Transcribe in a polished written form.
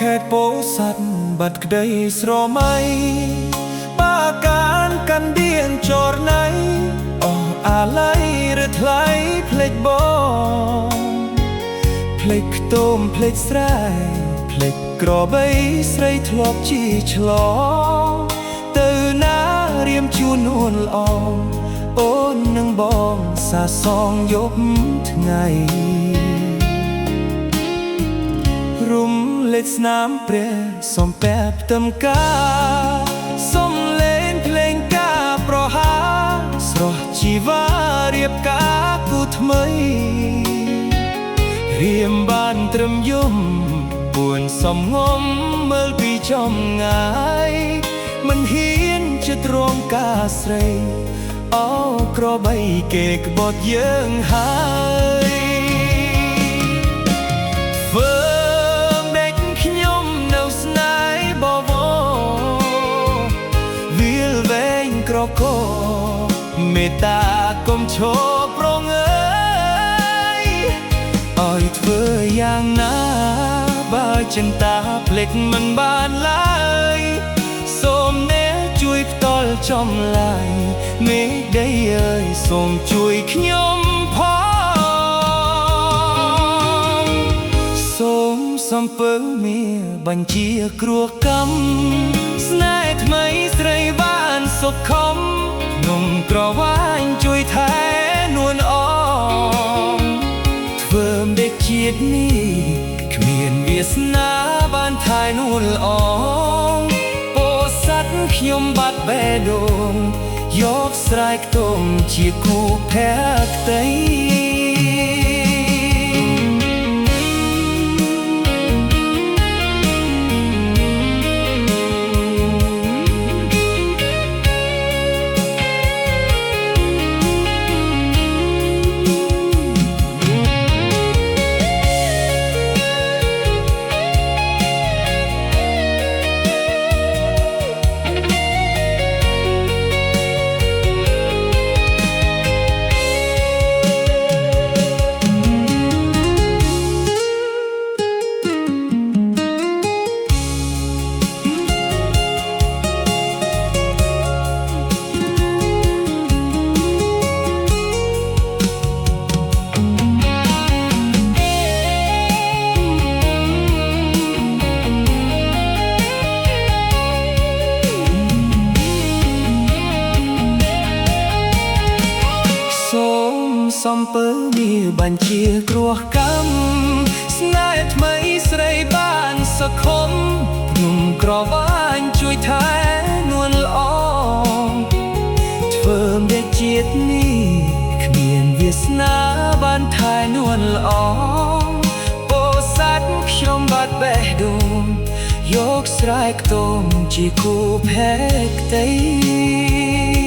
ខេត្តពោធិ៍សាត់បាត់ក្តីស្រមៃបាការកាន់ឌៀនចរណៃអស់អាល័យឬថ្លៃភ្លេចបងភ្លេចខ្ទមភ្លេចស្រែភ្លេចក្របីស្រីធ្លាប់ជីឆ្លងទៅណារៀមជួននួនល្អអូននឹងបងសាសងយប់ថ្ងៃរុំលេចស្នាមព្រះសំបែបផ្ទឹមការសំលេងភ្លេងការប្រហាស្រស់ជីវ៉ារៀបការគូថ្មីរៀមបានត្រឹមយំពួនសំងំមើលពីចំងាយមិនហ៊ានចិត្តរងការស្រីអោក្របីគេក្បត់យើងហើយធ្វើមេឃខ្ញុំនៅស្នេហ៍បវរវាលវែងក្រកមេត្តាកុំឈរប្រងអើយឲ្យធ្វើយ៉ាងណាបើចិន្តាភ្លេចមិនបានឡើយសូមអ្នកជួយផ្ដល់ចំឡាយមេដីអើយសូមជួយខ្ញុំផងសូមសំពើមានបញ្ជាគ្រោះកម្មស្នេហ៍ថ្មីស្រីបានសុខខំនំក្រវាញជួយថែនួនអងធ្វើមេឃជាតិនេះគ្មានវាសនាបានថែនួនល្អពោធិ៍សាត់ខ្ញុំបាត់បេះដូងយកស្រែខ្ទមជាគូភក្តីសំពើមានបញ្ជាគ្រោះកម្មស្នេហ៍ថ្មីស្រីបានសខំភ្នំក្រវាញជួយថែនួនល្អធ្វើមេជាតិនេះគ្មានវាសនាបានថែនួនល្អពោធិ៍សាត់ខ្ញុំបាត់បេះដូងយកស្រែខ្ទមជាគូភក្តី